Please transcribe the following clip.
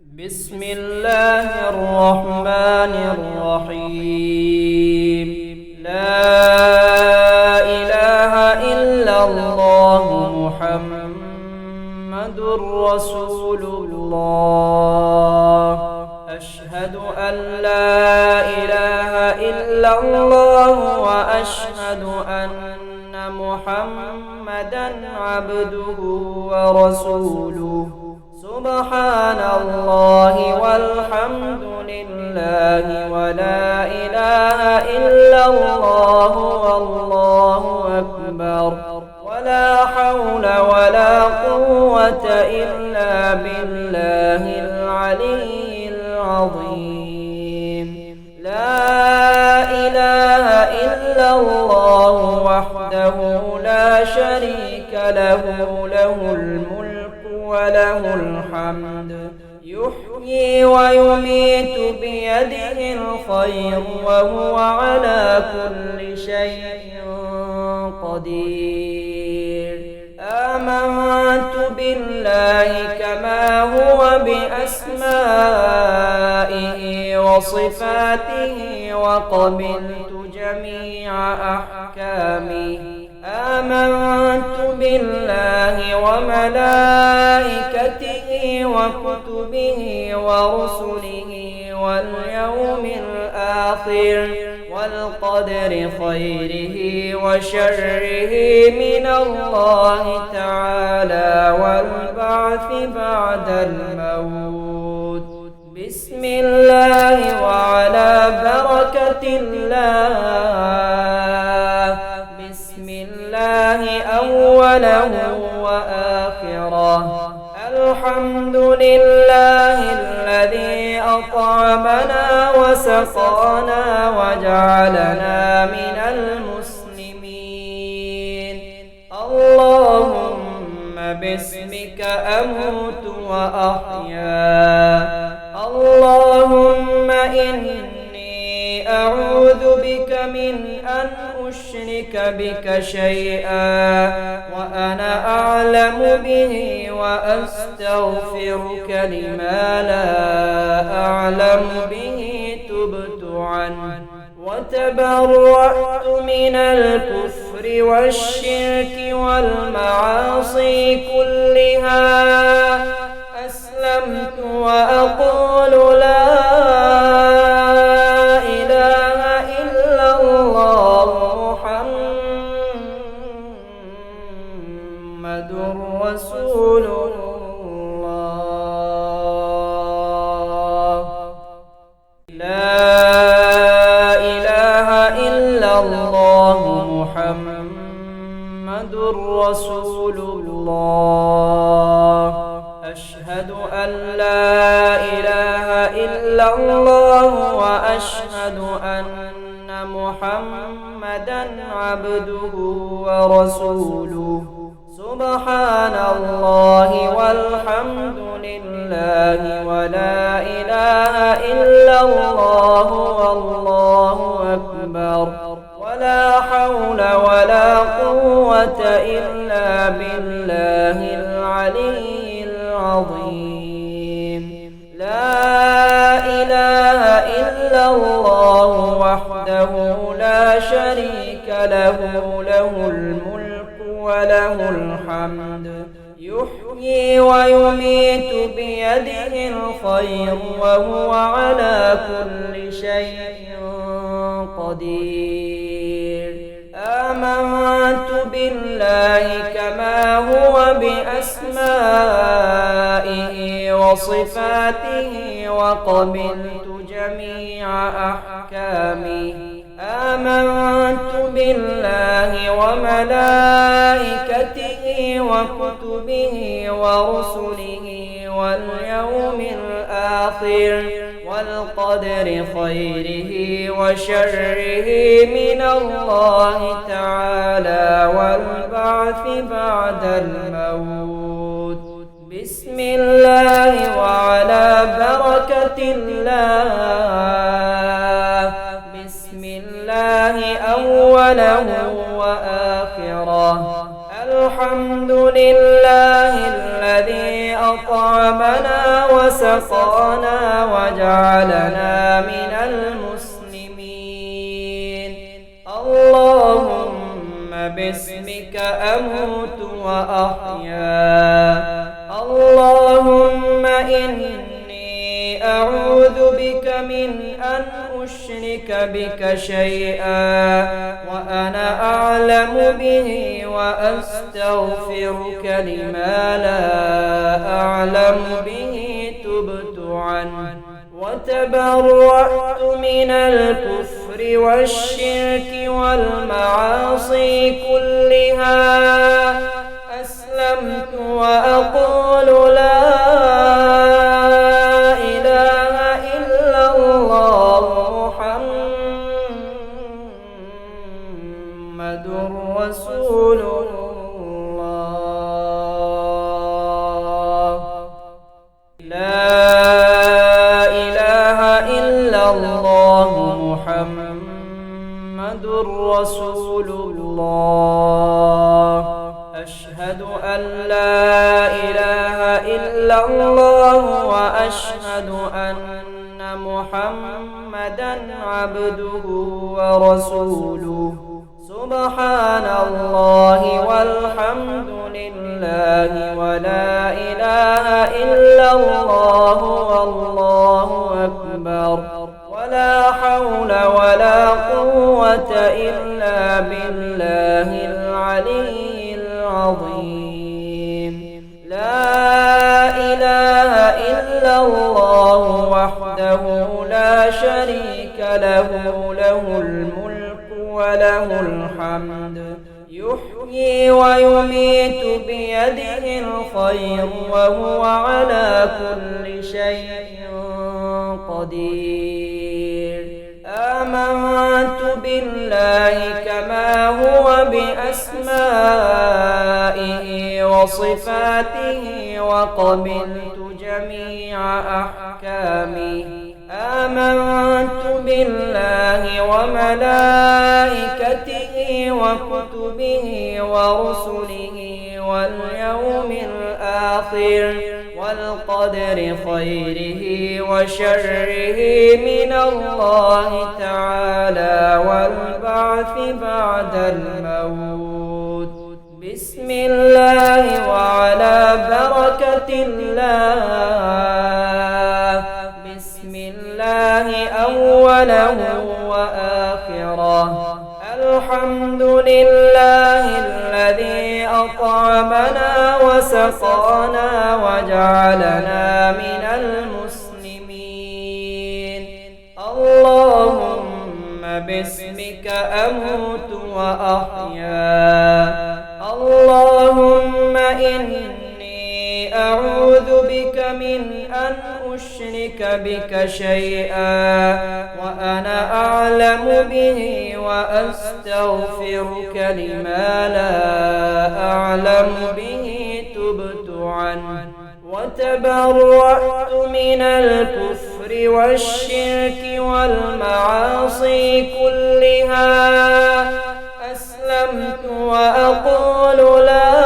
بسم الله الرحمن الرحيم. لا إله إلا الله محمد رسول الله. أشهد أن لا إله إلا الله وأشهد أن محمدا عبده ورسوله. سبحان الله والحمد لله ولا إله إلا الله والله أكبر ولا حول ولا قوة إلا بالله العلي العظيم. لا إله إلا الله وحده لا شريك له، له الملك وله الحمد، يحيي ويميت بيده الخير وهو على كل شيء قدير. آمنت بالله كما هو بأسمائه وصفاته وقبلت جميع أحكامه. آمنت بالله وملائكته وكتبه ورسله واليوم الآخر والقدر خيره وشره من الله تعالى والبعث بعد الموت. بسم الله وعلى بركة الله، بسم الله أوله وآخره. الحمد لله الذي أطعمنا وسقانا وجعلنا من المسلمين. اللهم باسمك أموت وأحيا. اللهم إني أعوذ بك من أن أشرك بك شيئا وأنا أعلم به وأستغفرك لما لا أعلم به. تبت عنه وتبرأت من الكفر والشرك والمعاصي كلها. أسلمت وأقول لا إله إلا الله محمد رسول الله. لا إله إلا الله محمد رسول الله. أشهد أن لا إله إلا الله وأشهد أن محمدا عبده ورسوله. سبحان الله والحمد لله ولا إله إلا الله والله أكبر ولا حول ولا قوة إلا بالله العلي العظيم. لا إله إلا الله وحده لا شريك له، له الملك وله الحمد، يحيي ويميت بيده الخير وهو على كل شيء قدير. آمنت بالله كما هو بأسمائه وصفاته وقبلت جميع أحكامه. آمنت بالله وملائكته وكتبه ورسله واليوم الآخر والقدر خيره وشره من الله تعالى والبعث بعد الموت. بسم الله وعلى بركة الله، بسم الله أوله وآخره. الحمد لله الذي أطعمنا وسقانا وجعلنا من المسلمين. اللهم باسمك أموت وأحيا. اللهم إني أعوذ بك من أن أشرك بك شيئا وأنا أعلم به وأستغفرك لما لا أعلم به تبت عنه وتبرأت من الكفر والشرك والمعاصي كلها. أسلمت وأقول لا إله إلا الله محمد رسول الله. لا إله إلا الله محمد رسول الله. أشهد أن لا إله إلا الله وأشهد أن محمدا عبده ورسوله. سبحان الله والحمد لله ولا إله إلا الله والله أكبر ولا حول ولا قوة إلا بالله العلي العظيم. لا إله إلا الله وحده لا شريك له، له الملك وله الحمد، يحيي ويميت بيده الخير وهو على كل شيء قدير. آمنت بالله كما هو بأسمائه وصفاته وقبلت جميع أحكامه. آمنت بالله وملائكته وكتبه ورسله واليوم الآخر والقدر خيره وشره من الله تعالى والبعث بعد الموت. بسم الله وعلى بركة الله. بسم الله أوله وآخره. الحمد لله الذي أطعمنا وسقانا وجعلنا من المسلمين. اللهم باسمك أموت وأحيا. اللهم إني أعوذ بك من أن أشرك بك شيئا وأنا أعلم به وأستغفرك لما لا أعلم به تبت عنه وتبرأت من الكفر والشرك والمعاصي كلها. أسلمت وأقول لا